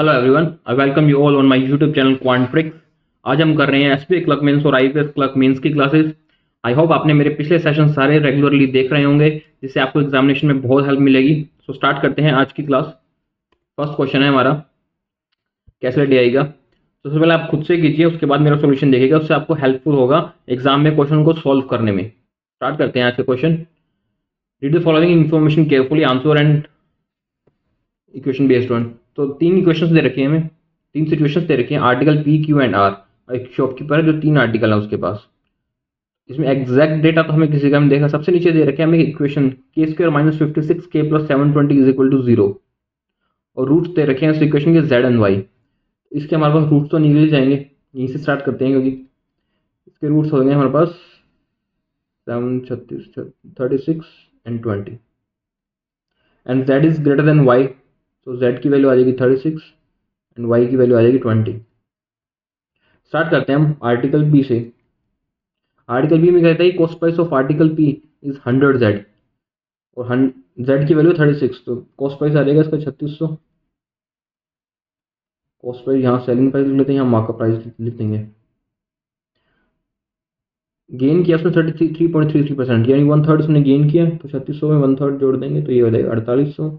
Hello everyone, I welcome you all on my YouTube channel Quantrix. आज हम कर रहे हैं एसपीए क्लर्क मेंस और आईपीएस क्लर्क मेंस की क्लासेस। आई होप आपने मेरे पिछले सेशन सारे रेगुलरली देख रहे होंगे, जिससे आपको एग्जामिनेशन में बहुत हेल्प मिलेगी। सो स्टार्ट करते हैं आज की क्लास। फर्स्ट क्वेश्चन है हमारा, कैसे रेडी आएगा। तो सबसे पहले आप खुद से कीजिए, उसके बाद मेरा सोल्यूशन देखिएगा, उससे आपको हेल्पफुल होगा एग्जाम में क्वेश्चन को सॉल्व करने में। स्टार्ट करते हैं आज का question. Read the following information carefully, answer and equation based on. तो तीन इक्वेशंस दे रखे हैं हमें, तीन सिचुएशंस दे रखे हैं, article P Q and R. एक शॉपकीपर है जो तीन आर्टिकल है उसके पास। इसमें एग्जैक्ट डेटा तो हमें किसी का नहीं देखा। सबसे नीचे दे रखे हैं हमें इक्वेशन के स्क्वायर माइनस 56 के प्लस 720 इज इक्वल टू 0, और रूट्स दे रखे हैं इस इक्वेशन के जेड एंड वाई। इसके हमारे पास रूट्स तो निकल जाएंगे, यहीं से स्टार्ट करते हैं, क्योंकि इसके रूट्स हो गए हमारे पास 36 and 20, and Z is greater than Y. तो z की वैल्यू आ जाएगी 36 एंड y की वैल्यू आ जाएगी 20। स्टार्ट करते हैं हम आर्टिकल बी से। आर्टिकल बी में कहता है cost price of article P is 100z और z की वैल्यू 36, तो कॉस्ट प्राइस आ जाएगा इसका 3600। कॉस्ट प्राइस यहाँ सेलिंग प्राइस लिख लेते हैं, यहाँ मार्कअप प्राइस लिख देंगे। गेन किया उसने 33.33%, यानी 1/3 उसने गेन किया, तो 3600 में 1/3 जोड़ देंगे तो ये हो जाएगा 4800।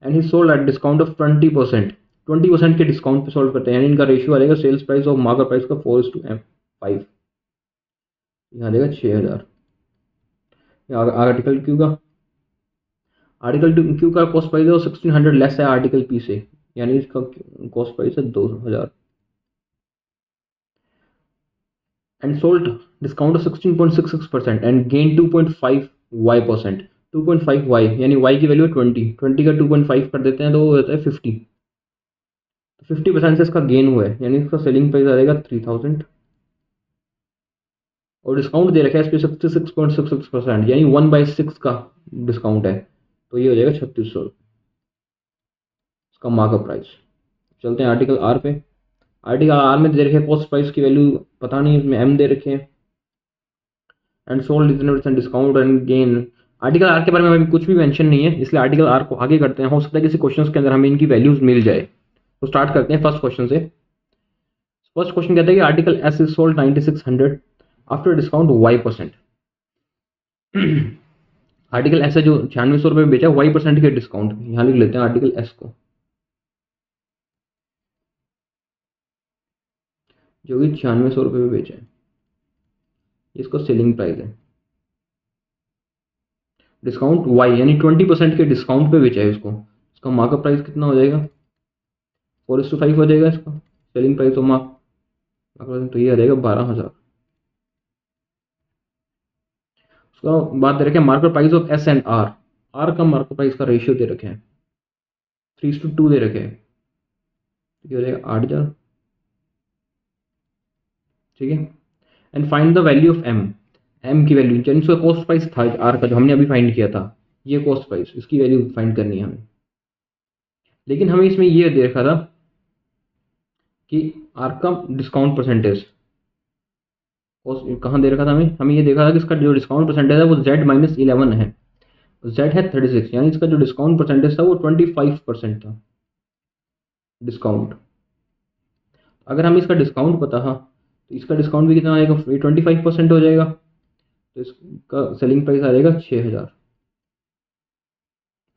And he sold at discount of 20%। 20% के डिस्काउंट पे सोल्व करते हैं, यानी इनका रेशियो आ जाएगा सेल्स प्राइस और मार्केट प्राइस का 4:5, यहाँ आ जाएगा 6000। आर्टिकल क्यू का, आर्टिकल क्यू का कॉस्ट प्राइस है 1600 लेस है आर्टिकल पी से, यानी इसका कॉस्ट प्राइस है 2000। And sold discount of 16.66% and gain 2.5y%। 2.5y यानी y की वैल्यू 20 का 2.5 कर देते हैं तो वो होता है 50। 50% से इसका गेन हुआ है, यानी इसका सेलिंग प्राइस आ जाएगा 3000, और डिस्काउंट दे रखा है इस पर 66.66%, यानी 1/6 का डिस्काउंट है, तो ये हो जाएगा 3600 इसका मार्कअप प्राइस। चलते हैं आर्टिकल आर पे। आर्टिकल आर में दे रखे हैं कॉस्ट प्राइस की वैल्यू पता नहीं, इसमें एम दे रखे हैं, एंड सोल्ड इतने discount and gain. Article R के बारे में अभी कुछ भी मेंशन नहीं है, इसलिए आर्टिकल आर को आगे करते हैं, हो सकता है किसी क्वेश्चन के अंदर हमें इनकी वैल्यूज मिल जाए। तो स्टार्ट करते हैं फर्स्ट क्वेश्चन से। फर्स्ट क्वेश्चन कहता है कि article S is sold 9600 after discount y%। Article S है जो 9600 रुपये में बेचा y% के डिस्काउंट, यहाँ लिख लेते हैं आर्टिकल एस को, जो कि 9600 रुपये में बेचा है, इसको सेलिंग प्राइस है। डिस्काउंट y यानी 20% के डिस्काउंट पे बेचा है इसको, इसका मार्कअप प्राइस कितना हो जाएगा 4:5 हो जाएगा इसका सेलिंग प्राइस, तो तो ये आ जाएगा 12000। उसका बात दे रखे हैं market price of S and R. R का मार्केट प्राइस का रेशियो दे रखे हैं 3:2 दे रखे हैं, ये हो जाएगा 8000, ठीक है। And find the value of M. M की वैल्यू यानी इसका कॉस्ट प्राइस था आर का जो हमने अभी फाइंड किया था, ये कॉस्ट प्राइस, इसकी वैल्यू फाइंड करनी है हमें। लेकिन हमें इसमें ये दे रखा था कि आर का डिस्काउंट परसेंटेज कहाँ दे रखा था, हमें ये देखा था कि इसका जो डिस्काउंट परसेंटेज है वो z-11 है, z है 36, यानी इसका जो डिस्काउंट परसेंटेज था वो 25% था डिस्काउंट। अगर हमें इसका डिस्काउंट पता था तो इसका डिस्काउंट भी कितना आएगा, 25% हो जाएगा, तो इसका सेलिंग प्राइस आ जाएगा 6000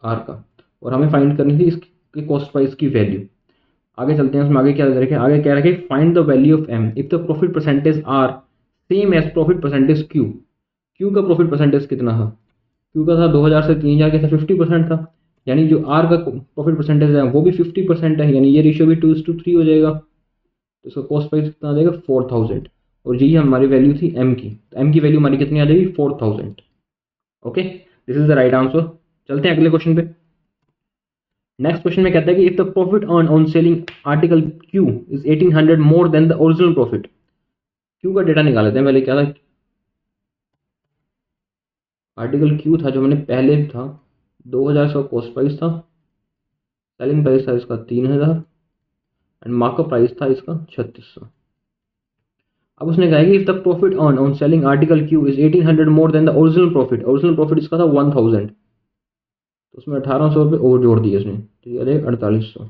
आर का, और हमें फाइंड करनी थी इसके कॉस्ट प्राइस की वैल्यू। आगे चलते हैं, उसमें आगे क्या रखे, आगे क्या रखे, find the value of M if the profit percentage are same as profit percentage Q. Q का प्रॉफिट परसेंटेज कितना था, क्यू का था 2000 से 3000 के 50% था, यानी जो आर का प्रॉफिट परसेंटेज है वो भी 50% है, यानी ये रेशियो भी 2:3 हो जाएगा, तो इसका कॉस्ट प्राइस कितना आ जाएगा 4000, और यही हमारी वैल्यू थी एम की, तो एम की वैल्यू हमारी कितनी आ जाएगी 4000। Okay, this is the right answer. चलते हैं अगले क्वेश्चन पे। नेक्स्ट क्वेश्चन में कहता है कि if the profit earn on selling article Q is 1800 more than the original profit. Q का डेटा निकाल लेते हैं पहले। क्या था, आर्टिकल क्यू था जो मैंने पहले था 2000 का कॉस्ट प्राइस था, सेलिंग प्राइस था इसका 3000 एंड मार्कअप प्राइस था इसका 3600। अब उसने कहा कि if the profit earn on selling article Q is 1800 more than the original profit. Original profit इसका था 1000, तो उसमें 1800 रुपये और जोड़ दिए उसने, तो ये आ जाएगा 4800।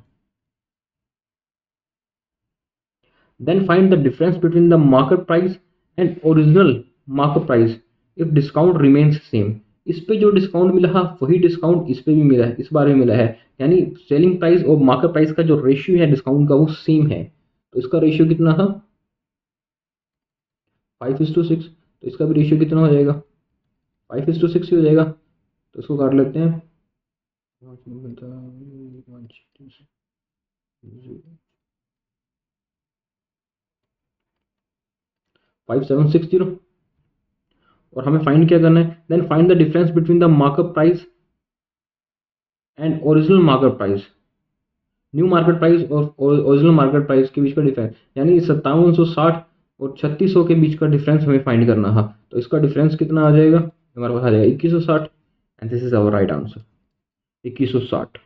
Then find the difference between the market price and original market price if discount remains same. इस पे जो डिस्काउंट मिला है वही डिस्काउंट इस पे भी मिला है, इस बार भी मिला है, यानी सेलिंग प्राइस और मार्केट प्राइस का जो रेशियो है डिस्काउंट का वो सेम है। तो इसका रेशियो कितना था 5:6, तो इसका भी रेशियो कितना हो जाएगा 5:6 ही हो जाएगा। तो इसको काट लेते हैं 5760 और हमें फाइंड क्या करना है, then find the difference between the market price and original market price. New market price और ओरिजिनल मार्केट प्राइस के बीच का डिफरेंस, यानी 5760 और 3600 के बीच का डिफरेंस हमें फाइंड करना है। तो इसका डिफरेंस कितना आ जाएगा, हमारे पास आ जाएगा 2160 and this is our right answer 2160।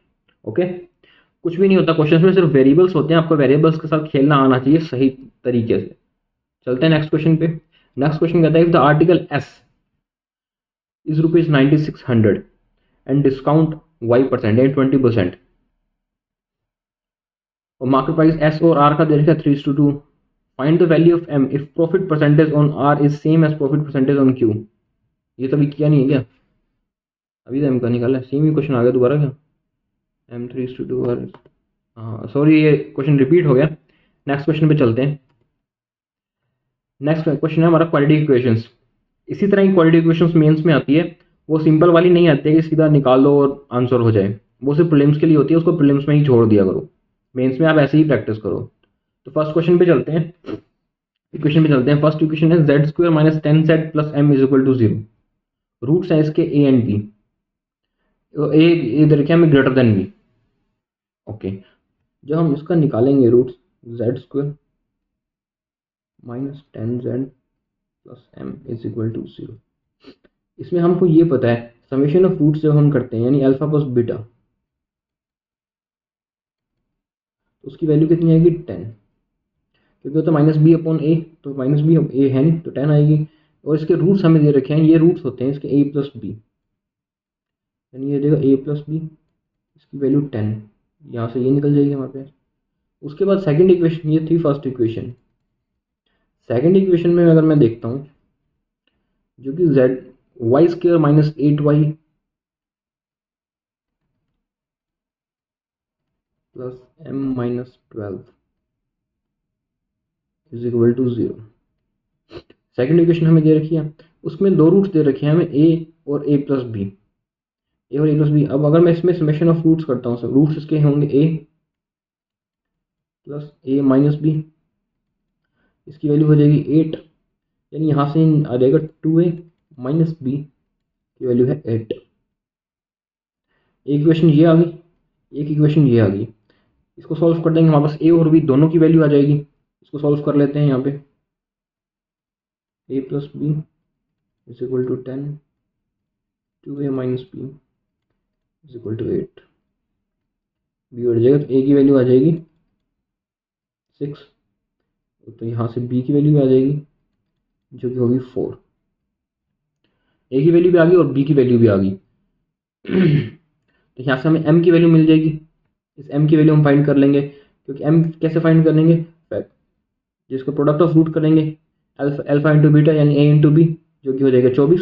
Okay, कुछ भी नहीं होता क्वेश्चन में, सिर्फ वेरिएबल्स होते हैं, आपको वेरिएबल्स के साथ खेलना आना चाहिए सही तरीके से। चलते हैं नेक्स्ट क्वेश्चन पे। नेक्स्ट क्वेश्चन कहता है if the article S is ₹9600 and discount y% यानी 20%, और मार्केट प्राइस एस और आर का दे रखा है 3:2, find the value of M if profit percentage on R is same as profit percentage on Q. ये तो अभी किया नहीं है क्या, अभी तो एम का निकाला है, सेम ही क्वेश्चन आ गया दोबारा क्या, एम 3:2 आर। हाँ सॉरी, ये क्वेश्चन रिपीट हो गया। नेक्स्ट क्वेश्चन पे चलते हैं। नेक्स्ट क्वेश्चन है हमारा क्वालिटी इक्वेशंस। इसी तरह की क्वालिटी इक्वेशंस मेंस में आती है, वो सिंपल वाली नहीं आती है कि सीधा निकाल लो और आंसर हो जाए, वो सिर्फ प्रीलिम्स के लिए होती है, उसको प्रीलिम्स में ही छोड़ दिया करो, मेंस में आप ऐसे ही प्रैक्टिस करो। तो फर्स्ट क्वेश्चन पे चलते हैं, इक्वेशन पे चलते हैं। फर्स्ट इक्वेशन है z² - 10z + m = 0। रूट्स हैं इसके a एंड b, ए इधर क्या में ग्रेटर देन b। ओके, जब हम इसका निकालेंगे रूट्स z² - 10z + m = 0, इसमें हमको ये पता है समेशन ऑफ रूट्स जब हम करते हैं यानी अल्फा प्लस बीटा, तो उसकी वैल्यू कितनी आएगी 10, क्योंकि होता है -b/a, तो -b है नहीं तो 10 आएगी। और इसके रूट्स हमें दे रखे हैं, ये रूट्स होते हैं इसके a + b, यानी ये देगा a + b, इसकी वैल्यू 10, यहाँ से ये निकल जाएगी हमारे पास। उसके बाद सेकंड इक्वेशन, ये थी फर्स्ट इक्वेशन। सेकंड इक्वेशन में अगर मैं देखता हूँ जो कि y² - 8y + m - 12 = 0। Second equation हमें दे रखी है, उसमें दो रूट्स दे रखे हैं हमें a और a + b, a और a + b। अब अगर मैं इसमें समेशन ऑफ रूट्स करता हूँ, रूट्स इसके होंगे a + a - b, इसकी वैल्यू हो जाएगी 8, यानी यहाँ से आ जाएगा 2a - b की वैल्यू है 8। एक इक्वेशन ये आ गई, एक इक्वेशन ये आ गई। इसको सॉल्व कर देंगे, हमारे पास a और b दोनों की वैल्यू आ जाएगी। इसको सॉल्व कर लेते हैं यहाँ पे, a + b = 10, 2a - b = 8, b बढ़ जाएगा तो a की वैल्यू आ जाएगी 6, तो यहाँ से b की वैल्यू भी आ जाएगी जो कि होगी 4। a की वैल्यू भी आ गई और b की वैल्यू भी आ गई। तो यहाँ से हमें m की वैल्यू मिल जाएगी, इस m की वैल्यू हम फाइंड कर लेंगे, क्योंकि m कैसे फाइंड कर लेंगे, जिसको प्रोडक्ट ऑफ रूट करेंगे अल्फा इंटू बीटा यानी a इंटू बी, जो कि हो जाएगा 24,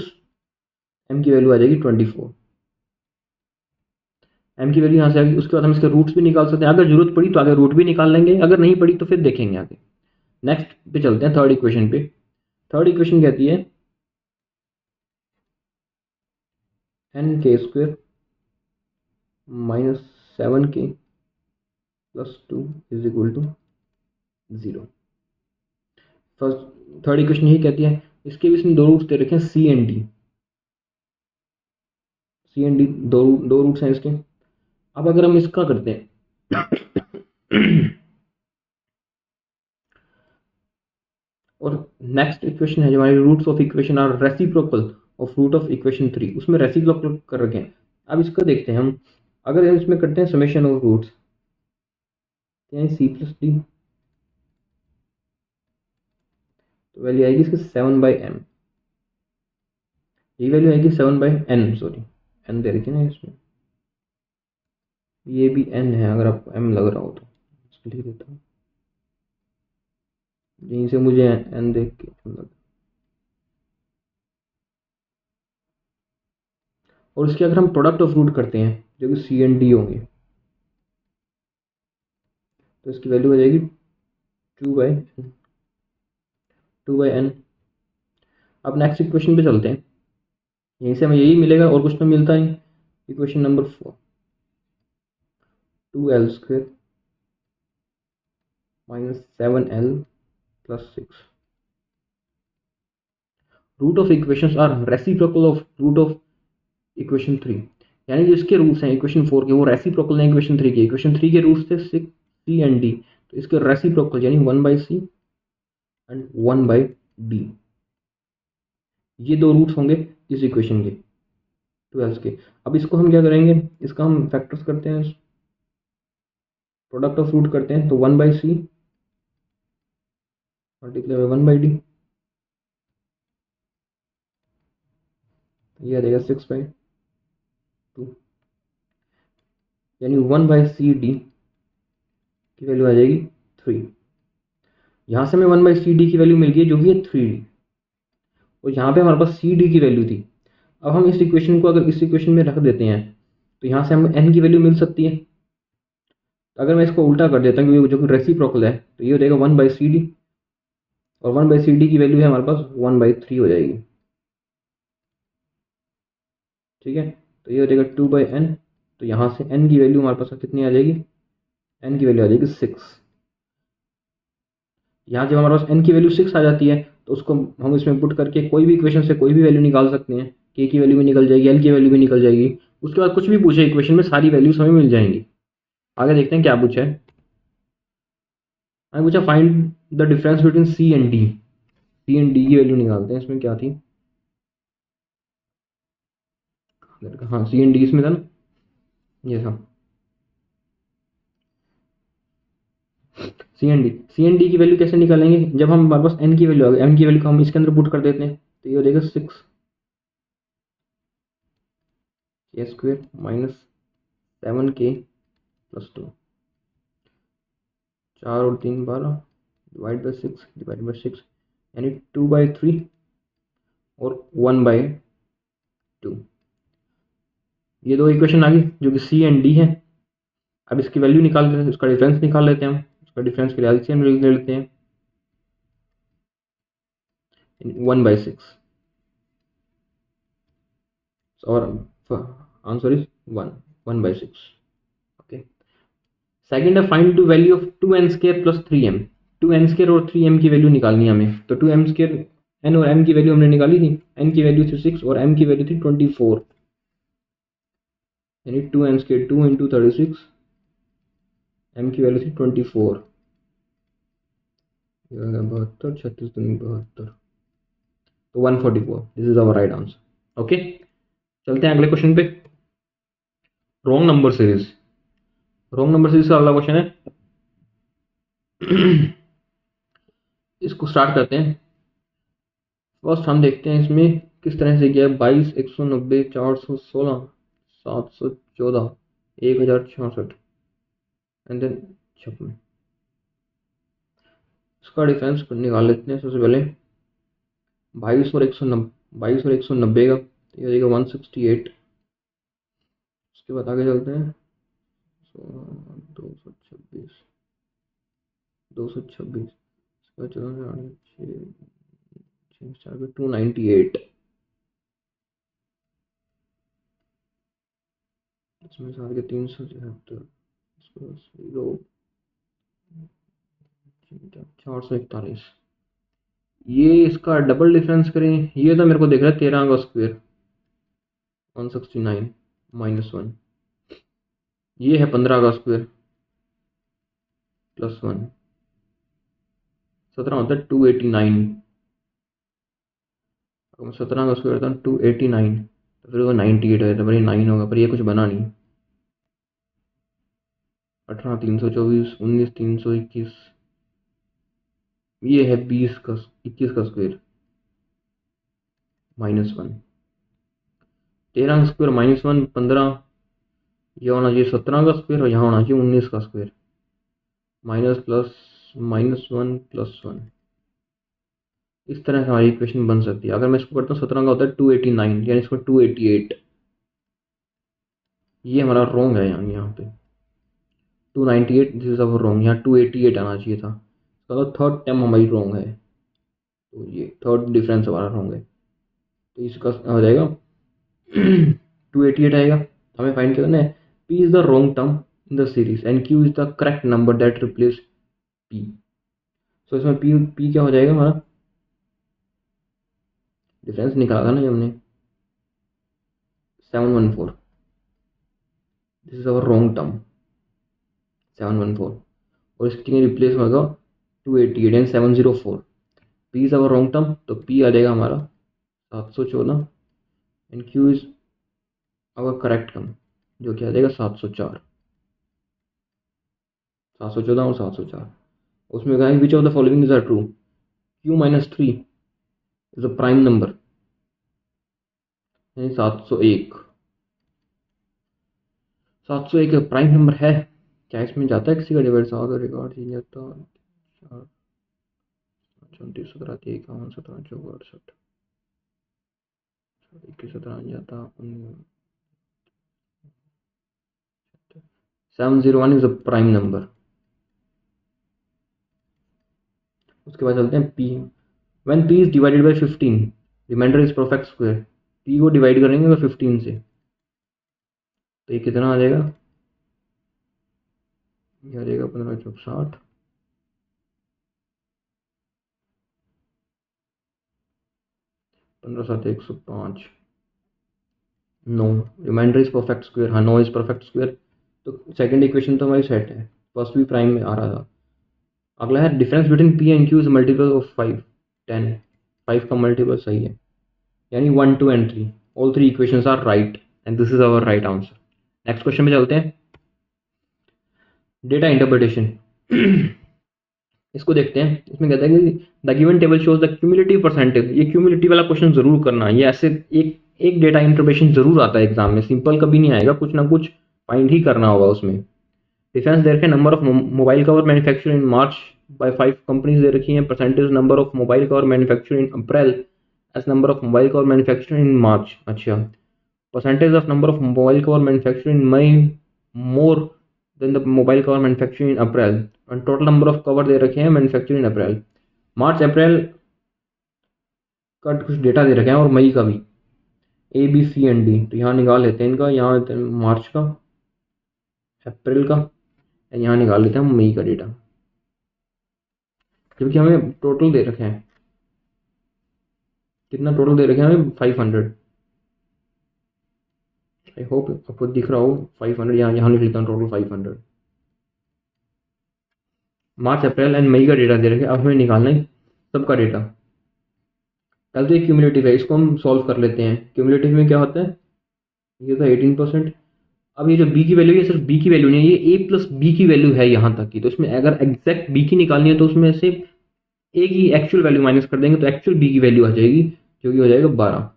m की वैल्यू आ जाएगी 24, m की वैल्यू यहाँ से आ गई। उसके बाद हम इसके रूट्स भी निकाल सकते हैं, अगर जरूरत पड़ी तो आगे रूट भी निकाल लेंगे, अगर नहीं पड़ी तो फिर देखेंगे आगे। नेक्स्ट पे चलते हैं, थर्ड इक्वेशन पे। थर्ड इक्वेशन कहती है n² - 7k + 2 = 0। First third equation यही कहती है, इसके भी इसमें दो रूट्स दे रखे हैं c एंड d, दो रूट्स हैं इसके। अब अगर हम इसका करते हैं और नेक्स्ट इक्वेशन है जो हमारी roots of equation are reciprocal of root of equation 3, उसमें रेसिप्रोकल कर रखे हैं। अब इसका देखते हैं हम, अगर हम इसमें करते हैं समेशन ऑफ रूट्स यानी c + d, तो वैल्यू आएगी इसकी 7/m, ये वैल्यू आएगी 7/n, सॉरी n दे रखी ना इसमें, ये भी n है, अगर आपको m लग रहा हो तो इसको लिख देता हूँ यहीं से मुझे एन देख के और इसके अगर हम प्रोडक्ट ऑफ रूट करते हैं जो कि सी एंड डी होंगे तो इसकी वैल्यू हो जाएगी 2/n। अब नेक्स्ट इक्वेशन पे चलते हैं, यहीं से हमें यही मिलेगा और कुछ तो मिलता नहीं। Equation number 4, 2l² minus 7l plus 6। Root of equations are reciprocal of root of equation 3, यानी जो इसके रूट्स हैं इक्वेशन 4 के वो रेसिप्रोकल हैं इक्वेशन 3 के। इक्वेशन 3 के रूट्स थे 6 सी एंड डी, तो इसके रेसिप्रोकल यानी 1/c एंड 1/d, ये दो रूट्स होंगे इस इक्वेशन के 12 के। अब इसको हम क्या करेंगे, इसका हम फैक्टर्स करते हैं, प्रोडक्ट ऑफ रूट करते हैं, तो 1/c मल्टीप्लाई बाई 1/d, ये आ जाएगा 6/2, यानी 1/cd की वैल्यू आ जाएगी 3। यहाँ से हमें 1/cd की वैल्यू मिल गई जो कि है 3d, और यहाँ पे हमारे पास cd की वैल्यू थी। अब हम इस इक्वेशन को अगर इस इक्वेशन में रख देते हैं तो यहाँ से हमें n की वैल्यू मिल सकती है। तो अगर मैं इसको उल्टा कर देता हूँ जो कि रेसिप्रोकल है तो ये हो जाएगा 1/cd, और 1/cd की वैल्यू है हमारे पास 1/3 हो जाएगी। ठीक है, तो ये हो जाएगा 2/n। तो यहाँ से n की वैल्यू हमारे पास कितनी आ जाएगी, n की वैल्यू आ जाएगी 6। यहाँ जब हमारे पास n की वैल्यू 6 आ जाती है तो उसको हम इसमें पुट करके कोई भी इक्वेशन से कोई भी वैल्यू निकाल सकते हैं। k की वैल्यू भी निकल जाएगी, l की वैल्यू भी निकल जाएगी। उसके बाद कुछ भी पूछे इक्वेशन में सारी वैल्यूज हमें मिल जाएंगी। आगे देखते हैं क्या पूछा है। हमें पूछा find the difference between C and D. C and D की वैल्यू निकालते हैं। इसमें क्या थी, हाँ सी एंड डी इसमें था ना, ये था सी एंड डी की वैल्यू कैसे निकालेंगे, जब हम हमारे पास n की वैल्यू आ गई, n की वैल्यू को हम इसके अंदर पुट कर देते हैं तो ये हो जाएगा 6k² माइनस 7k प्लस 2, 4 और 3 12 डिवाइड बाई 6 यानी 2/3 और 1/2। ये दो इक्वेशन आ गई जो कि सी एंड डी है। अब इसकी वैल्यू निकाल लेते हैं, उसका डिफरेंस निकाल लेते हैं हम। उसका डिफरेंस के लिए एलसीएम ले लेते हैं 1/6 और आंसर इज 1/6। ओके, सेकंड है find the value of 2n² plus 3m। 2n² और 3m की वैल्यू निकालनी है हमें। तो 2m², n और m की वैल्यू हमने निकाली थी, n की वैल्यू थी 6 और m की वैल्यू थी 24, यानी 2n² 2 इंटू 36, m की वैल्यू थी 24, 72 36 72, तो 144। This is our right answer. Okay, चलते हैं अगले क्वेश्चन पे। Wrong number series, wrong number series का अगला क्वेश्चन है। इसको स्टार्ट करते हैं। फर्स्ट हम देखते हैं इसमें किस तरह से किया है। 22 190 416 714 1066 एंड देन 56। इसका डिफरेंस निकाल लेते हैं। सबसे पहले 22 और 190 का तो ये हो जाएगा 168। उसके बाद आगे चलते हैं 226 226, इसके बाद चलो 298, इसमें साथ के 376, 441। ये इसका डबल डिफरेंस करें, ये तो मेरे को देख रहा है 13 का स्क्वायर 169 -1, ये है 15 का स्क्वायर +1, 17 होता है 289। अगर 17 का स्क्वायर था 289 तो फिर वो 98 है, तो भाई 9 होगा, पर ये कुछ बना नहीं। 18 324 19 321, ये है 21 का स्क्वायर -1, 13 का स्क्वायर -1 15, यह होना चाहिए 17 का स्क्वायर और यहाँ होना चाहिए 19 का स्क्वायर, माइनस प्लस -1 +1। इस तरह से हमारी इक्वेशन बन सकती है। अगर मैं इसको करता हूँ 17 का होता है 289, यानी इसको 288, ये हमारा रॉन्ग है यहाँ पे 298, दिस इज अवर रॉन्ग, यहाँ 288 आना चाहिए था। तो थर्ड टर्म हमारी रॉन्ग है, तो ये थर्ड डिफरेंस हमारा रॉन्ग है। तो इसका हो जाएगा 288 आएगा। हमें फाइंड करना है P is the wrong term in the series and Q is the correct number that replace P। सो इसमें P क्या हो जाएगा हमारा, डिफरेंस निकाला था ना हमने 714, this is our wrong term 714, और इसकी रिप्लेस होगा 288 and 704। P is our wrong term, तो P आ जाएगा हमारा 714 and Q is our correct term जो कि आ जाएगा 704, 714 और 704। उसमें कहा which of the following is are true, Q minus 3 is a prime number, यानी 701 प्राइम नंबर है क्या, इसमें जाता है किसी का डिवाइड, 7 रिकॉर्ड ही जाता 34 17 51 17 64 68 21 17 जाता 701 इज अ प्राइम नंबर। उसके बाद चलते हैं P, when P is divided by 15 remainder is perfect square. P को डिवाइड करेंगे तो 15 से, तो ये कितना आ जाएगा, ये आ जाएगा 15 चौक 60, 15 7 105, 9 रिमाइंडर इज परफेक्ट स्क्वायर, हाँ 9 इज परफेक्ट स्क्वायर। तो सेकंड इक्वेशन तो हमारी सेट है, फर्स्ट भी प्राइम में आ रहा था। अगला है difference between P and Q is multiple of 5 10, 5 का मल्टीपल सही है, यानी 1 2 and 3 all three equations are right and this is our right answer. Next question में चलते हैं, डेटा इंटरप्रिटेशन। इसको देखते हैं। इसमें कहता है कि the given table shows the cumulative percentage. ये क्यूमुलेटिव वाला क्वेश्चन जरूर करना है, ये ऐसे एक डेटा इंटरप्रिटेशन जरूर आता है एग्जाम में, सिंपल कभी नहीं आएगा, कुछ ना कुछ फाइंड ही करना होगा उसमें। डिफरेंस दे रखे, number of mobile cover manufacture in March by 5 companies दे रखी हैं, percentage number of mobile cover manufacture in April as number of mobile cover manufacture in March. अच्छा, percentage of number of mobile cover manufacture in May more than the mobile cover manufacture in April, and total number of cover दे रखे हैं manufacture in अप्रैल। मार्च अप्रैल का कुछ data दे रखे हैं और मई का भी, A B C and D। तो यहाँ निकाल लेते हैं इनका, यहाँ लेते हैं मार्च का, अप्रैल का, यहाँ निकाल लेते हैं हम मई का डेटा, क्योंकि हमें टोटल दे रखे हैं, कितना टोटल दे रखे हैं हमें 500। आई होप आपको दिख रहा हो 500, यहाँ लिख लेता हूँ total 500। March April and May का डेटा दे रखे, अब हमें निकालना है सबका डेटा। पहले तो ये क्यूमुलेटिव है, इसको हम सॉल्व कर लेते हैं। क्यूमुलेटिव में क्या होता है, ये था 18%। अब ये जो बी की वैल्यू है, सिर्फ बी की वैल्यू नहीं है, ये ए प्लस बी की वैल्यू है यहाँ तक की। तो इसमें अगर एग्जैक्ट बी की निकालनी है तो उसमें से ए की एक्चुअल वैल्यू माइनस कर देंगे तो एक्चुअल बी की वैल्यू आ जाएगी, जो कि हो जाएगा 12।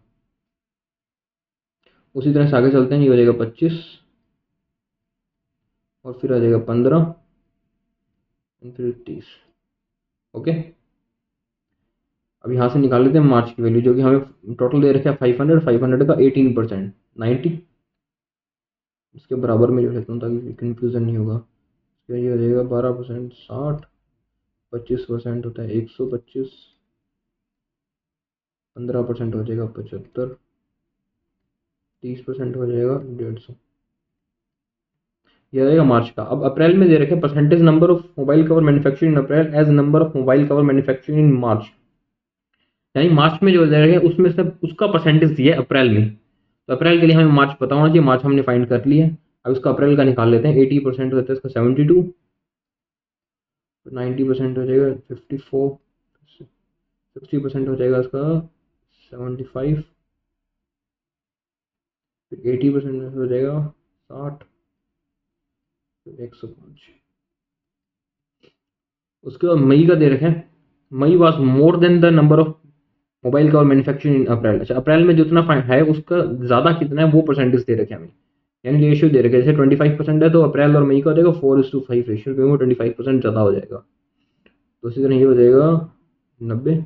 उसी तरह से आगे चलते हैं, ये हो जाएगा 25 और फिर आ जाएगा 15 और फिर 30। ओके, अब यहाँ से निकाल लेते हैं मार्च की वैल्यू, जो कि हमें टोटल दे रखा है 500, 500 का 18% 90, इसके बराबर में जो लेता हूँ ताकि कन्फ्यूज़न नहीं होगा। इसका ये हो जाएगा 12% 60, 25% होता है 125, 15% हो जाएगा 75, 30% हो जाएगा 150। यह रहेगा मार्च का। अब अप्रैल में दे रखे percentage number of mobile cover manufacturing in April as number of mobile cover manufacturing in March, यानी मार्च में जो दे रखे उसमें से उसका परसेंटेज दिया है अप्रैल में। तो अप्रैल के लिए हमें मार्च पता होना चाहिए, मार्च हमने फाइंड कर लिया है। अब इसका अप्रैल का निकाल लेते हैं। 80% होता है इसका 72, 90% हो जाएगा 54, 60% हो जाएगा इसका 75, फिर 80% हो जाएगा 60, फिर 105। उसके बाद मई का दे रखे, May was more than the number of mobile cover manufacturing in April. अच्छा, अप्रैल में जितना है उसका ज़्यादा कितना है वो परसेंटेज दे रखे हमें, यानी रेशियो दे रखे। जैसे 25% है तो अप्रैल और मई का हो जाएगा 4:5 रेशियो, क्योंकि 25% ज़्यादा हो जाएगा। तो इसी तरह ये हो जाएगा 90,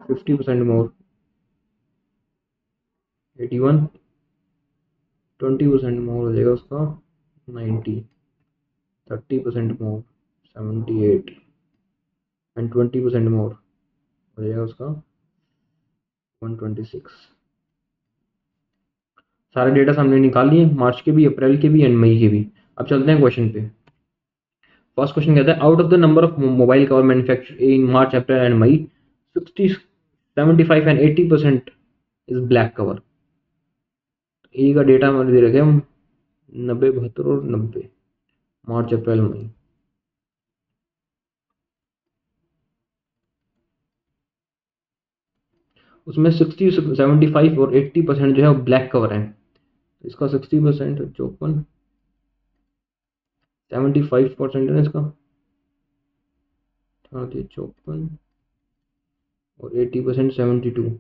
50% मोर 81, 20% मोर हो जाएगा उसका 90, 30% मोर 78 एंड 20% मोर हो जाएगा उसका 126। सारे डेटा हमने निकाल लिए, मार्च के भी, अप्रैल के भी एंड मई के भी। अब चलते हैं क्वेश्चन पे। फर्स्ट क्वेश्चन कहता है out of the number of mobile cover manufacture in March, April and May 60, 75 and 80% is black cover. A का डेटा हमारे दे रखे हम 90, 72 और 90, मार्च, अप्रैल, मई। उसमें 60, 75 और 80% जो है वो ब्लैक कवर है। इसका 60% 54, 75% है इसका 54 और 80% 72,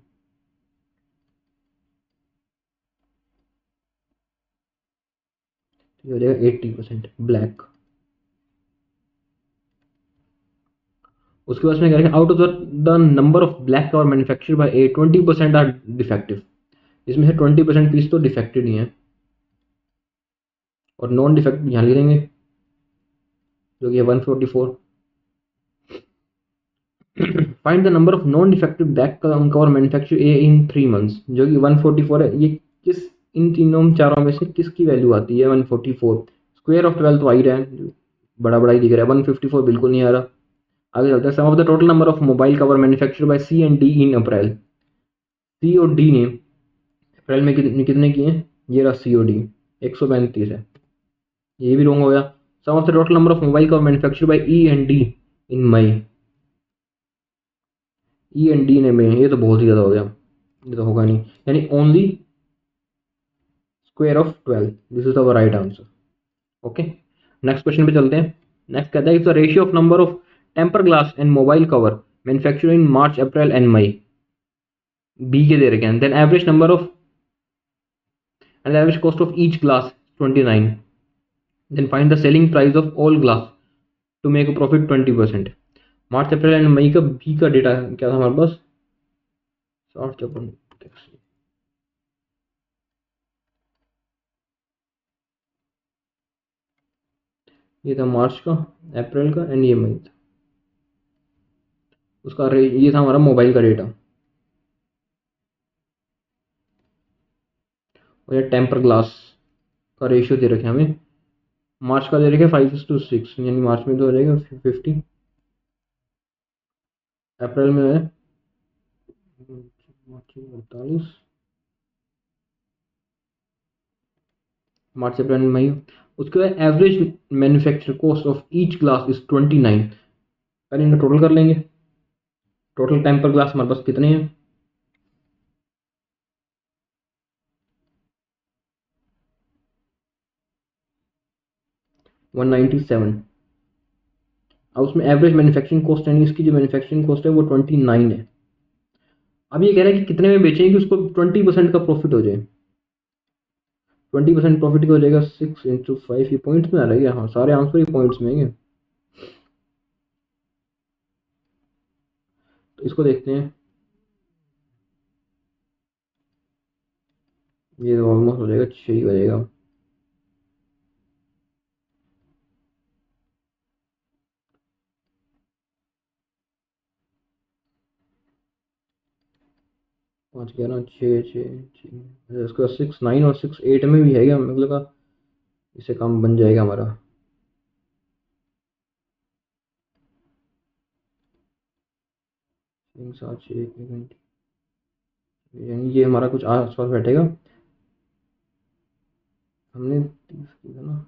तो हो जाएगा 80% ब्लैक। उसके बाद में कह रहे हैं out of the number of black cover manufacture by A 20% are defective. इसमें से 20% पीस तो डिफेक्टेड ही हैं और नॉन डिफेक्ट यहाँ लिख देंगे जो कि 144। Find the number of non defective black cover manufacture A in 3 months, जो कि 144 है। ये किस इन तीनों चारों में से किसकी वैल्यू आती है 144? स्क्वायर ऑफ 12 तो आ ही रहा है, बड़ा बड़ा ही दिख रहा है, 154 बिल्कुल नहीं आ रहा। आगे चलते हैं। Sum of the total number of mobile cover manufacture by C and D in April. C और डी ने अप्रैल में कितने किए हैं? ये रहा सी और डी, 135 है, ये भी रॉन्ग हो गया। Sum of the total number of mobile cover manufacture by E and D in May. E and D ने में, ये तो बहुत ही ज़्यादा हो गया, ये तो होगा नहीं, यानी only square of 12, this is the right answer. Okay, next question पे चलते हैं। नेक्स्ट कहता है the ratio of number of temper glass and mobile cover manufacture in March, April and May. B के दे रखे हैं। Then average number of and the average cost of each glass 29. Then find the selling price of all glass to make a profit 20%. March, April and May का B का data क्या था हमारे पास? 60, ये था मार्च का, अप्रैल का एंड ये मई था। उसका ये था हमारा मोबाइल का डेटा। और ये टेम्पर ग्लास का रेशियो दे रखे हमें। मार्च का दे रखे 5:6, यानी मार्च में तो हो जाएगा 50, अप्रैल में है 48, मार्च, अप्रैल, मई। उसके बाद average manufacture cost of each glass is 29। पहले इनका टोटल कर लेंगे। टोटल टेम्पर ग्लास हमारे पास कितने हैं? वन 197। अब उसमें एवरेज मैन्युफैक्चरिंग कॉस्ट यानी इसकी जो मैन्युफैक्चरिंग कॉस्ट है वो 29 है। अब ये कह रहा है कि कितने में बेचेंगे कि उसको 20% का प्रॉफिट हो जाए। 20% प्रॉफिट हो जाएगा 6 × 5, ये पॉइंट्स में आ रहा है। हाँ, सारे आंसर ही पॉइंट्स में है। तो इसको देखते हैं, ये ऑलमोस्ट हो जाएगा 6 ही हो जाएगा। पाँच गया ना, 6 6 इसका 6 9 और 6 8 में भी है क्या? मतलब का इससे काम बन जाएगा हमारा। सात 6 1 घंटे, यानी ये हमारा कुछ आस पास बैठेगा। हमने 30 किया ना,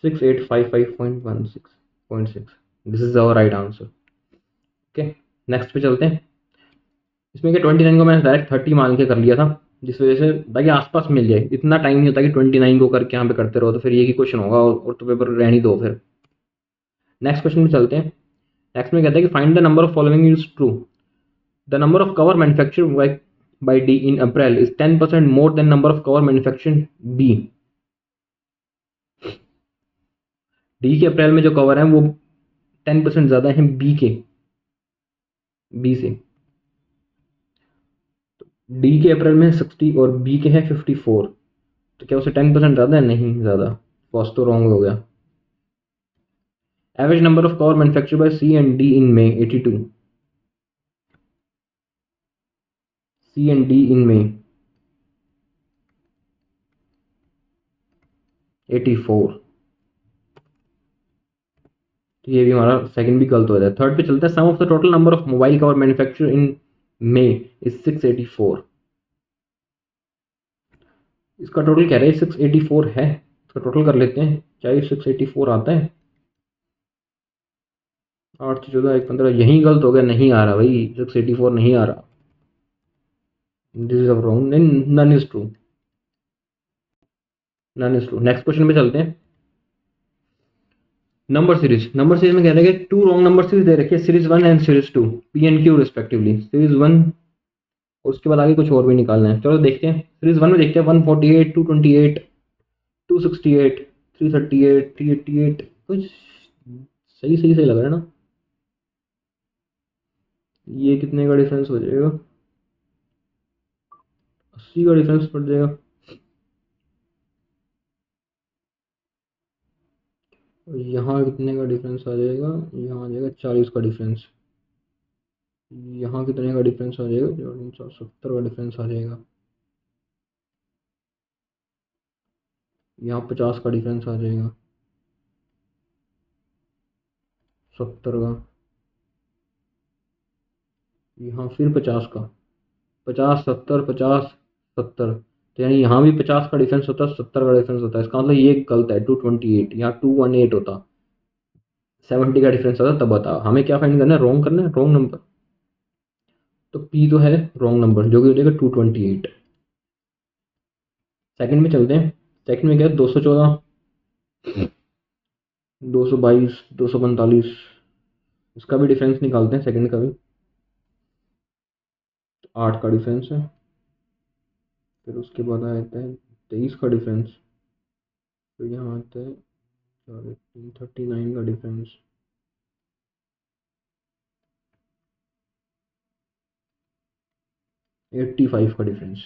6855.16.6, this is our right answer. Okay, next पे चलते हैं। इसमें क्या 29 को मैंने डायरेक्ट 30 मान के कर लिया था, जिस वजह से ताकि आसपास मिल जाए। इतना टाइम नहीं होता कि 29 को करके यहाँ पे करते रहो, तो फिर ये ही क्वेश्चन होगा और तो पेपर रहने दो फिर। नेक्स्ट क्वेश्चन पे चलते हैं। नेक्स्ट में कहता है कि find the number of following is true. The number of cover manufacture by D in April is 10% more than number of cover manufactured B. D के अप्रैल में जो कवर है वो 10% ज़्यादा है बी के। बी से। डी के अप्रैल में 60 और बी के हैं 54, तो क्या उससे 10% ज़्यादा है? नहीं ज़्यादा। फर्स्ट तो रॉन्ग हो गया। Average number of car manufacture by C and D in May 82। C and D in May 84। तो ये भी हमारा सेकंड भी गलत हो जाता है। थर्ड पे चलता है। Sum of the total number of mobile cover manufacture in May is 684। इसका टोटल कह रहे हैं 684 है। इसका टोटल कर लेते हैं। क्या ये 684 आता है? 8 से 14 1 15, यही गलत हो गया। नहीं आ रहा भाई, 684 नहीं आ रहा। This is wrong. None is true. None is true. Next question पे चलते हैं। नंबर सीरीज में कह रहे हैं कि टू रॉन्ग नंबर सीरीज दे रखी है, series 1 and series 2 P and Q respectively. Series 1 और उसके बाद आगे कुछ और भी निकालना है। चलो देखते हैं। सीरीज 1 में देखते हैं 148 228 268 338 388। कुछ सही सही सही लग रहा है ना। ये कितने का डिफरेंस हो जाएगा? 80 का डिफरेंस पड़ जाएगा। और यहाँ कितने का डिफरेंस आ जाएगा? यहाँ आ जाएगा 40 का डिफरेंस। यहाँ कितने का डिफरेंस आ जाएगा? 70 का डिफरेंस आ जाएगा। यहाँ 50 का डिफरेंस आ जाएगा। 70 का। यहाँ फिर 50 का। 50 70 50 70। तो यानी यहाँ भी 50 का डिफरेंस होता है, 70 का डिफरेंस होता है। इसका मतलब ये गलत है। 228, यहाँ 218 होता। 70 का डिफरेंस होता तब बताओ। हमें क्या फाइंड करना है? रॉन्ग करना है, रॉन्ग नंबर। तो पी तो है रॉन्ग नंबर, जो कि हो जाएगा 228। सेकंड में चलते हैं। सेकंड में क्या है? 214 222 245। इसका भी डिफरेंस निकालते हैं, सेकंड का भी। 8 का डिफरेंस है। फिर उसके बाद आ जाता है 23 का डिफरेंस। फिर यहाँ आता है 39 का डिफरेंस। 85 का डिफरेंस।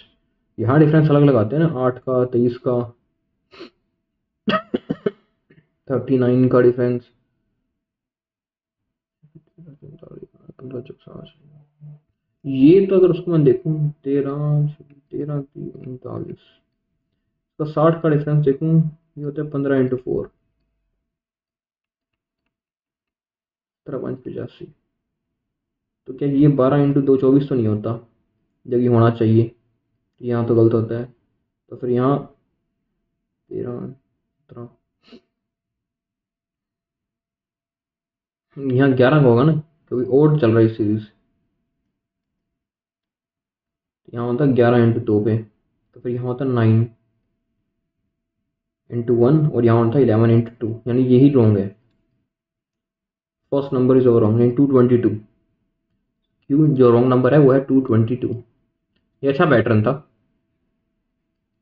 यहाँ डिफरेंस अलग लगाते हैं ना, 8 का 23 का 39 का डिफरेंस। 15 ये तो अगर उसको मैं देखूँ 13 13 39 तो 60 का डिफरेंस देखूँ, ये होता है 15 × 4 15 5 85। तो क्या ये 12 × 2 24 तो नहीं होता, जब ये होना चाहिए। यहाँ तो गलत होता है। तो फिर यहाँ 13 17, यहाँ 11 का होगा ना, क्योंकि ओड चल रहा है सीरीज। यहाँ होता है 11 × 2 पे। तो फिर यहाँ होता है 9 × 1 और यहाँ होता है 11 × 2, यानी यही रॉन्ग है। First number is over wrong, यानी 222। क्यों? जो रॉन्ग नंबर है वो है 222। ये अच्छा पैटर्न था,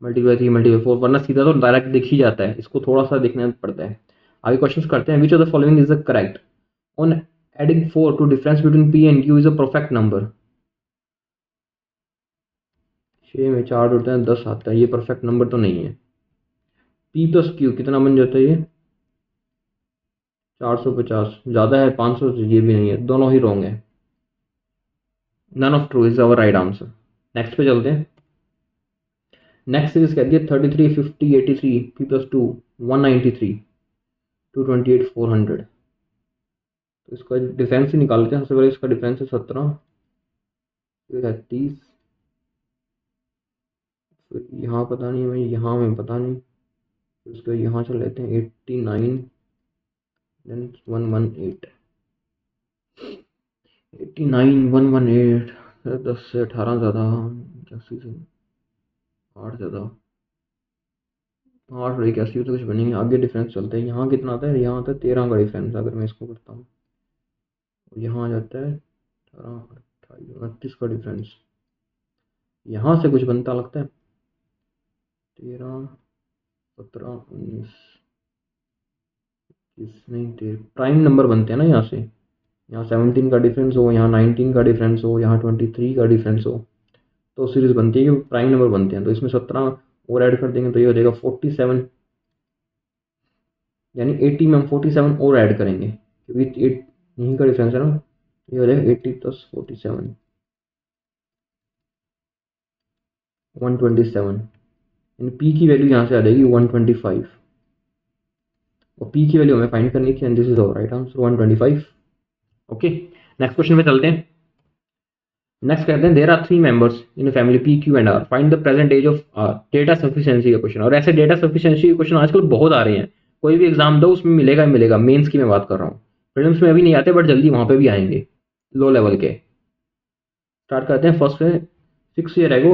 मल्टीप्लाई 3 मल्टीप्लाई 4, वरना सीधा तो डायरेक्ट दिख ही जाता है। इसको थोड़ा सा देखना पड़ता है। आगे क्वेश्चन करते हैं। Which of the following is the correct? On adding 4 to difference between P and Q is a perfect number. 6 में 4 जोड़ते हैं 10 आता है, ये परफेक्ट नंबर तो नहीं है। पी प्लस क्यू कितना बन जाता है? ये 450 ज़्यादा है, 500 से ये भी नहीं है, दोनों ही रॉन्ग है। None of true is our right answer. Next पे चलते हैं। नेक्स्ट सीरीज कहती है 33 50 83 पी प्लस 2 193 228 400। तो इसका डिफरेंस ही निकाल लेते हैं। सबसे पहले इसका डिफरेंस है 17, फिर है 30, फिर यहाँ पता नहीं हमें, यहाँ में पता नहीं। फिर उसके बाद यहाँ चल लेते हैं 89 देन 118 89 118। 10 से 18 ज़्यादा, 81 से 8 ज़्यादा, 8 और 81 तो कुछ बनेंगे। आगे डिफरेंस चलते हैं। यहाँ कितना आता है? यहाँ आता है 13 का डिफरेंस। अगर मैं इसको करता हूँ, यहाँ आ जाता है 18 28 29 का डिफरेंस। यहाँ से कुछ बनता लगता है 13 17 19 इस नहीं, प्राइम नंबर बनते हैं ना यहाँ से। यहाँ 17 का डिफरेंस हो, यहाँ 19 का डिफरेंस हो, यहाँ 23 का डिफरेंस हो, तो सीरीज बनती है कि प्राइम नंबर बनते हैं। तो इसमें 17 और ऐड कर देंगे तो ये हो जाएगा 47, यानी 80 में हम 47 और ऐड करेंगे क्योंकि यहीं का डिफरेंस है ना। ये हो जाएगा 80 + 47 127, यानी पी की वैल्यू यहाँ से आ जाएगी 125, और पी की वैल्यू हमें फाइंड करनी थी and this is our right answer 125। Okay, next question पे चलते हैं। नेक्स्ट कहते हैं there are 3 members in family P Q and R, find the present age of R. Data sufficiency का क्वेश्चन, और ऐसे डेटा सफिशिएंसी के क्वेश्चन आजकल बहुत आ रहे हैं। कोई भी एग्जाम दो उसमें मिलेगा ही मिलेगा। मेंस की मैं बात कर रहा हूँ, प्रीलिम्स में अभी नहीं आते बट जल्दी वहाँ पे भी आएंगे, लो लेवल के। स्टार्ट करते हैं। फर्स्ट है 6 year ago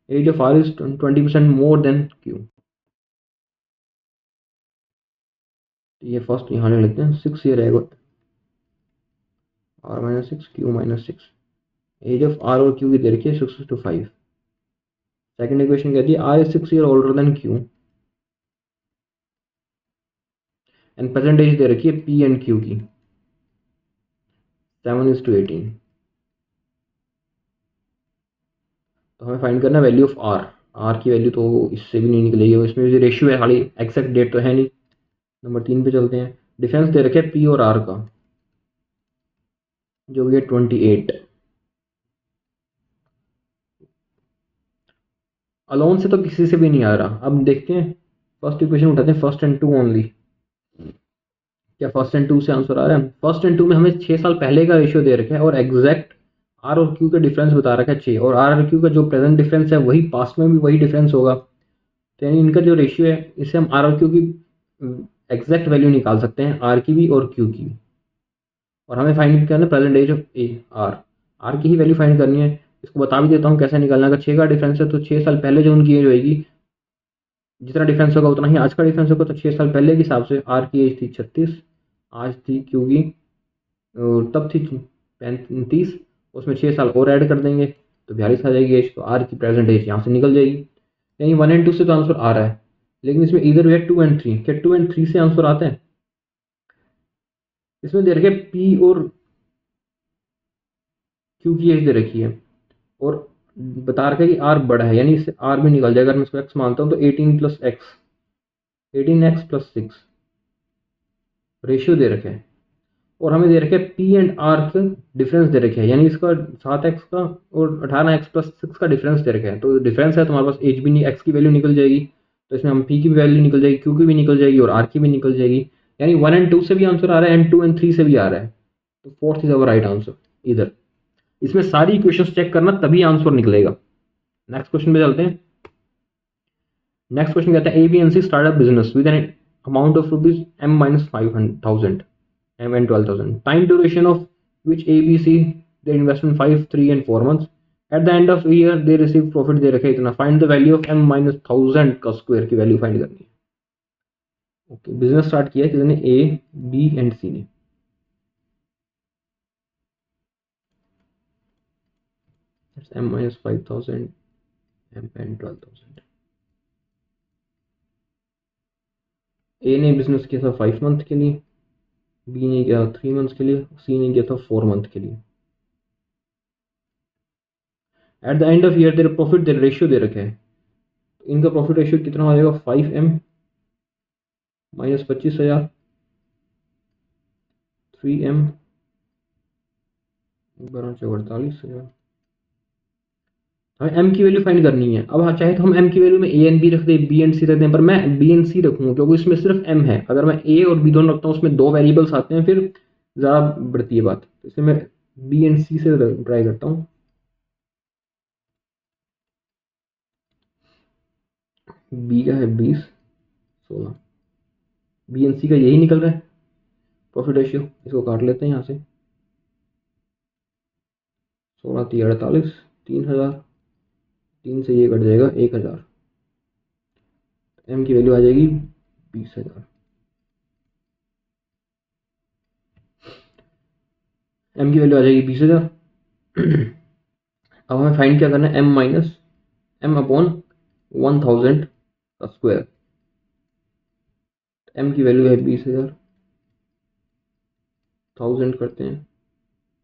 age of R is 20% more than Q. ये फर्स्ट यहाँ ले लेते हैं 6 year ago R -6 Q -6, age of R और क्यू की दे रखी है 6:5। सेकंड इक्वेशन कहती है R is 6 year older than Q and present age दे रखी है पी एंड क्यू की 7:18। तो हमें फाइंड करना है वैल्यू ऑफ आर। आर की वैल्यू तो इससे भी नहीं निकलेगी, इसमें भी रेशियो है, खाली एक्जैक्ट डेट तो है नहीं। नंबर 3 पे चलते हैं। डिफरेंस दे रखे है पी और आर का, जो कि 28। अलोन से तो किसी से भी नहीं आ रहा। अब देखते हैं, फर्स्ट इक्वेशन उठाते हैं, फर्स्ट एंड टू ओनली। क्या फर्स्ट एंड टू से आंसर आ रहा है? फर्स्ट एंड टू में हमें 6 साल पहले का रेशियो दे रखा है और एग्जैक्ट आर और क्यू का डिफरेंस बता रखा है 6, और आर और क्यू का जो प्रेजेंट डिफरेंस है वही पास्ट में भी वही डिफरेंस होगा। तो यानी इनका जो रेशियो है, इससे हम आर और क्यू की एग्जैक्ट वैल्यू निकाल सकते हैं, आर की भी और क्यू की भी। और हमें फाइंड करना है present age of A R. R की ही वैल्यू फाइंड करनी है। इसको बता भी देता हूँ कैसे निकालना है। अगर 6 का डिफरेंस है तो 6 साल पहले जो उनकी एज होगी, जितना डिफरेंस होगा उतना ही आज का डिफरेंस होगा। तो 6 साल पहले के हिसाब से आर की एज थी 36, आज थी क्यू की तब थी 35, उसमें 6 साल और ऐड कर देंगे तो 42 आ जाएगी एज। तो आर की प्रेजेंट एज यहाँ से निकल जाएगी। यानी 1 एंड 2 से तो आंसर आ रहा है, लेकिन इसमें इधर भी है 2 एंड 3। क्या 2 एंड 3 से आंसर आता है? इसमें दे रखे पी और क्यू की एज दे रखी है और बता रखा है कि आर बड़ा है, यानी इससे आर भी निकल जाएगा। अगर मैं इसको एक्स मानता हूँ तो 18x + 6 रेशियो दे रखे हैं, और हमें दे रखे हैं पी एंड आर का डिफरेंस दे रखे हैं, यानी इसका 7x का और 18x + 6 का डिफरेंस दे रखे हैं। तो डिफरेंस है, तुम्हारे पास एज भी नहीं, एक्स की वैल्यू निकल जाएगी, तो इसमें हम पी की भी वैल्यू निकल जाएगी, क्यू की भी निकल जाएगी और आर की भी निकल जाएगी। यानी 1 एंड 2 से भी आंसर आ रहा है एंड 2 एंड 3 से भी आ रहा है। तो fourth is our right answer इधर। इसमें सारी इक्वेशंस चेक करना तभी आंसर निकलेगा। नेक्स्ट क्वेश्चन पे चलते हैं। नेक्स्ट क्वेश्चन कहता है A B and C start up business with an amount of rupees M-5,000 M and 12,000. Time duration of which A, B, C they invest in 5, 3 and 4 months. At the end of the year they receive profit दे रखे हैं इतना। Find the value of M-1,000 का square की value find करनी है। Okay, business start किया है किसने? ए, बी एंड सी ने। M-5,000 M and 12,000। ए ने बिजनेस किया था 5 मंथ के लिए, बी ने किया 3 मंथ्स के लिए, सी ने किया था 4 मंथ के लिए। At the end of year तेरे प्रॉफिट दे रेशियो दे रखे हैं। इनका प्रॉफिट रेशियो कितना हो जाएगा? 5M -25,000 3M 48,000। हमें एम की वैल्यू फाइंड करनी है। अब हाँ, चाहे तो हम एम की वैल्यू में ए एंड बी रख दें, बी एंड सी रख दें, पर मैं बी एंड सी रखूँगा क्योंकि इसमें सिर्फ एम है। अगर मैं ए और बी दोनों रखता हूँ उसमें 2 वेरिएबल्स आते हैं, फिर ज़्यादा बढ़ती है बात। तो इसलिए मैं बी एंड सी से ट्राई करता हूँ। बी का है 20, 16, बी एंड सी का यही निकल रहा है प्रॉफिट रेशियो। इसको काट लेते हैं यहाँ से। 16 × 48, 3,000, 3 से ये कट जाएगा 1,000। एम की वैल्यू आ जाएगी 20,000। एम की वैल्यू आ जाएगी 20,000। अब हमें फाइंड क्या करना है? M/1,000 का स्क्वायर। एम की वैल्यू है 20,000, 1000 करते हैं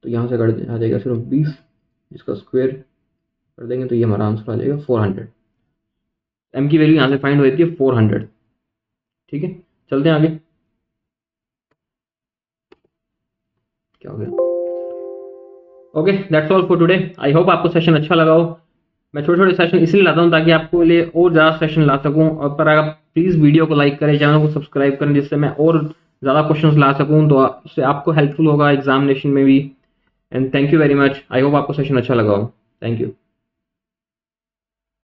तो यहाँ से कट आ जाएगा सिर्फ 20, जिसका स्क्वायर कर देंगे तो ये हमारा आंसर आ जाएगा 400। m की वैल्यू यहाँ से फाइंड हो जाती है 400। ठीक है, चलते हैं आगे। क्या हो गया? Okay, that's all for today. I hope आपको सेशन अच्छा लगा हो। मैं छोटे छोटे सेशन इसलिए लाता हूँ ताकि आपको लिए और ज़्यादा सेशन ला सकूँ। और पर आप प्लीज़ वीडियो को लाइक करें, चैनल को सब्सक्राइब करें, जिससे मैं और ज़्यादा क्वेश्चंस ला सकूँ, तो इससे आपको हेल्पफुल होगा एग्जामिनेशन में भी। And thank you very much. I hope आपको सेशन अच्छा लगा हो। Thank you.